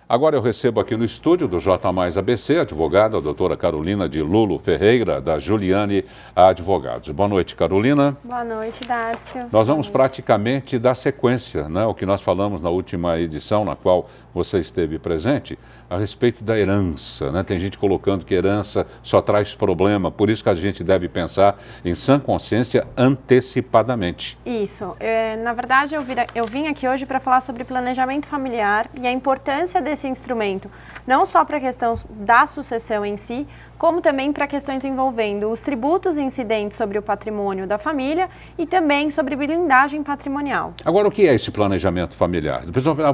Agora eu recebo aqui no estúdio do J Mais ABC, advogada, a doutora Carolina de Lulo Ferreira, da Juliane Advogados. Boa noite, Carolina. Boa noite, Dácio. Nós vamos praticamente dar sequência, né, o que nós falamos na última edição, na qual você esteve presente, a respeito da herança, né? Tem gente colocando que herança só traz problema, por isso que a gente deve pensar em sã consciência antecipadamente. Isso. Na verdade, eu vim aqui hoje para falar sobre planejamento familiar e a importância desse instrumento, não só para a questão da sucessão em si, como também para questões envolvendo os tributos incidentes sobre o patrimônio da família e também sobre blindagem patrimonial. Agora, o que é esse planejamento familiar?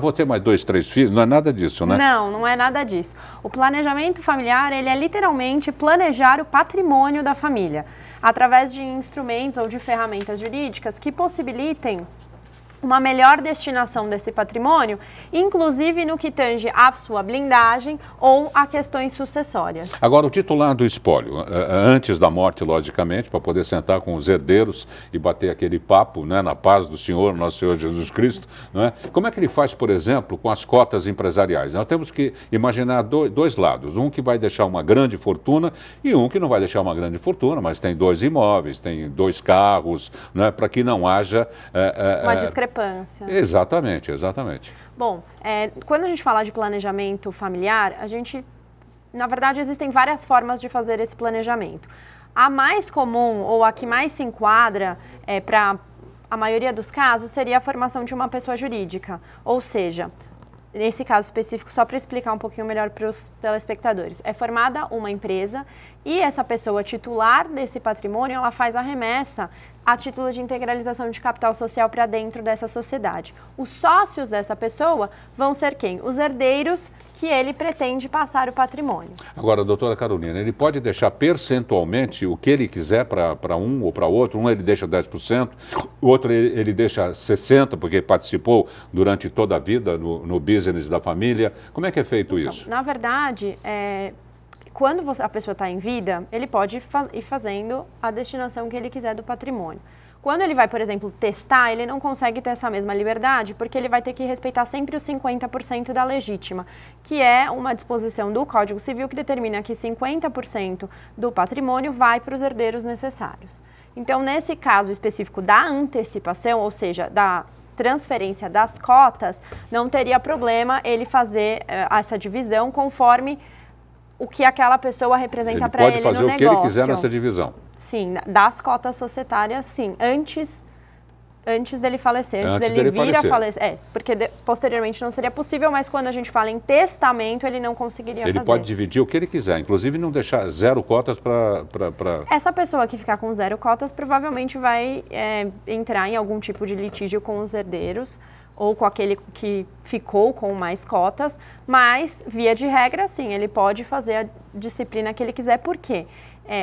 Vou ter mais 2, 3 filhos, não é nada disso, né? Não, não é nada disso. O planejamento familiar, ele é literalmente planejar o patrimônio da família, através de instrumentos ou de ferramentas jurídicas que possibilitem uma melhor destinação desse patrimônio, inclusive no que tange à sua blindagem ou a questões sucessórias. Agora, o titular do espólio, antes da morte, logicamente, para poder sentar com os herdeiros e bater aquele papo, né, na paz do Senhor, nosso Senhor Jesus Cristo, né? Como é que ele faz, por exemplo, com as cotas empresariais? Nós temos que imaginar dois lados, um que vai deixar uma grande fortuna e um que não vai deixar uma grande fortuna, mas tem 2 imóveis, tem 2 carros, né, para que não haja... uma discrepância. Exatamente, exatamente. Bom, quando a gente fala de planejamento familiar, na verdade, existem várias formas de fazer esse planejamento. A mais comum, ou a que mais se enquadra para a maioria dos casos, seria a formação de uma pessoa jurídica. Ou seja, nesse caso específico, só para explicar um pouquinho melhor para os telespectadores, é formada uma empresa e essa pessoa titular desse patrimônio, ela faz a remessa a título de integralização de capital social para dentro dessa sociedade. Os sócios dessa pessoa vão ser quem? Os herdeiros que ele pretende passar o patrimônio. Agora, doutora Carolina, ele pode deixar percentualmente o que ele quiser para um ou para outro? Um ele deixa 10%, o outro ele deixa 60%, porque participou durante toda a vida no business da família. Como é que é feito isso? Na verdade, quando a pessoa está em vida, ele pode ir fazendo a destinação que ele quiser do patrimônio. Quando ele vai, por exemplo, testar, ele não consegue ter essa mesma liberdade, porque ele vai ter que respeitar sempre os 50% da legítima, que é uma disposição do Código Civil que determina que 50% do patrimônio vai para os herdeiros necessários. Então, nesse caso específico da antecipação, ou seja, da transferência das cotas, não teria problema ele fazer essa divisão conforme o que aquela pessoa representa para ele no negócio. Ele pode fazer o que ele quiser nessa divisão. Sim, das cotas societárias, sim, antes dele falecer, antes dele vir a falecer. Porque posteriormente não seria possível, mas quando a gente fala em testamento, ele não conseguiria fazer. Ele pode dividir o que ele quiser, inclusive não deixar 0 cotas para... Essa pessoa que ficar com 0 cotas provavelmente vai entrar em algum tipo de litígio com os herdeiros, ou com aquele que ficou com mais cotas, mas, via de regra, sim, ele pode fazer a disciplina que ele quiser. Por quê?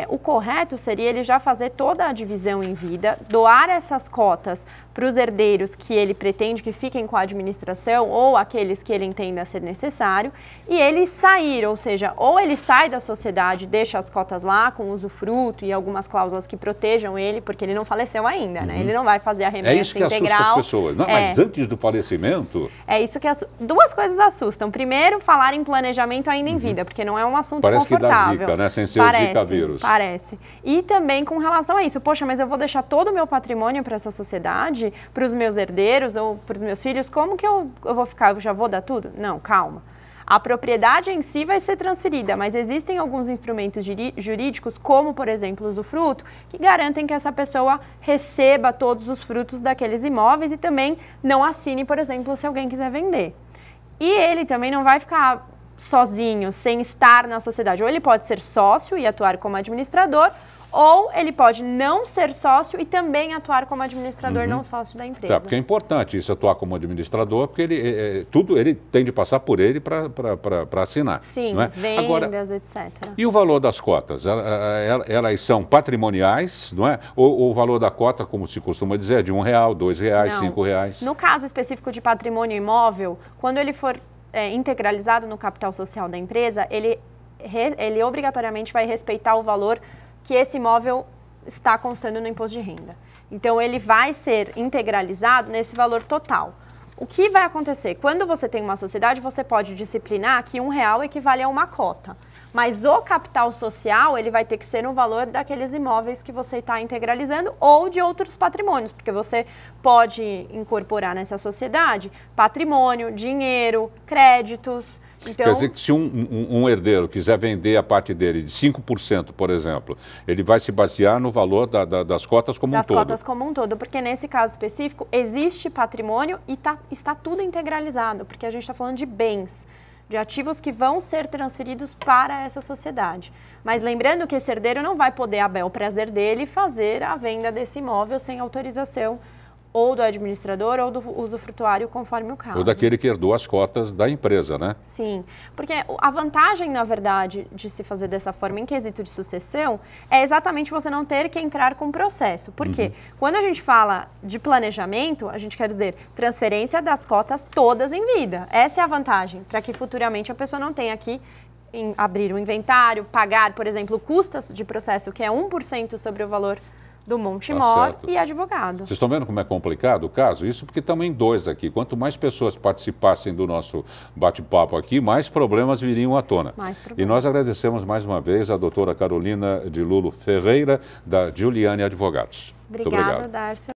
O correto seria ele já fazer toda a divisão em vida, doar essas cotas para os herdeiros que ele pretende que fiquem com a administração ou aqueles que ele entenda ser necessário, e ele sair, ou seja, ou ele sai da sociedade, deixa as cotas lá com usufruto e algumas cláusulas que protejam ele, porque ele não faleceu ainda, né? Ele não vai fazer a remessa integral. É isso que assusta as pessoas, não? Mas antes do falecimento... É isso que duas coisas assustam. Primeiro, falar em planejamento ainda em vida, porque não é um assunto confortável. Parece que dá zika, né? Sem ser o zika vírus. Parece. E também com relação a isso, poxa, mas eu vou deixar todo o meu patrimônio para essa sociedade, para os meus herdeiros ou para os meus filhos, como que eu vou ficar? Eu já vou dar tudo? Não, calma. A propriedade em si vai ser transferida, mas existem alguns instrumentos jurídicos, como, por exemplo, o usufruto, que garantem que essa pessoa receba todos os frutos daqueles imóveis e também não assine, por exemplo, se alguém quiser vender. E ele também não vai ficar sozinho, sem estar na sociedade. Ou ele pode ser sócio e atuar como administrador, ou ele pode não ser sócio e também atuar como administrador não sócio da empresa. Tá, porque é importante isso, atuar como administrador, porque ele tem de passar por ele para assinar. Sim, não é? vendas, agora, etc. E o valor das cotas? Elas são patrimoniais, não é? Ou o valor da cota, como se costuma dizer, é de R$1, R$2, não. R$5? No caso específico de patrimônio imóvel, quando ele for integralizado no capital social da empresa, ele obrigatoriamente vai respeitar o valor que esse imóvel está constando no imposto de renda. Então, ele vai ser integralizado nesse valor total. O que vai acontecer? Quando você tem uma sociedade, você pode disciplinar que R$1 equivale a uma cota. Mas o capital social, ele vai ter que ser no valor daqueles imóveis que você está integralizando ou de outros patrimônios, porque você pode incorporar nessa sociedade patrimônio, dinheiro, créditos. Então, quer dizer que se um herdeiro quiser vender a parte dele de 5%, por exemplo, ele vai se basear no valor das cotas como um todo. Das cotas como um todo, porque nesse caso específico existe patrimônio e está tudo integralizado, porque a gente está falando de bens, de ativos que vão ser transferidos para essa sociedade. Mas lembrando que esse herdeiro não vai poder, a bel prazer dele, fazer a venda desse imóvel sem autorização ou do administrador ou do usufrutuário, conforme o caso. Ou daquele que herdou as cotas da empresa, né? Sim, porque a vantagem, na verdade, de se fazer dessa forma em quesito de sucessão é exatamente você não ter que entrar com processo. Por quê? Quando a gente fala de planejamento, a gente quer dizer transferência das cotas todas em vida. Essa é a vantagem, para que futuramente a pessoa não tenha que abrir um inventário, pagar, por exemplo, custas de processo, que é 1% sobre o valor do monte mor e advogado. Vocês estão vendo como é complicado o caso? Isso porque estamos em dois aqui. Quanto mais pessoas participassem do nosso bate-papo aqui, mais problemas viriam à tona. E nós agradecemos mais uma vez a doutora Carolina de Lulo Ferreira, da Giuliani Advogados. Obrigada, Darcy.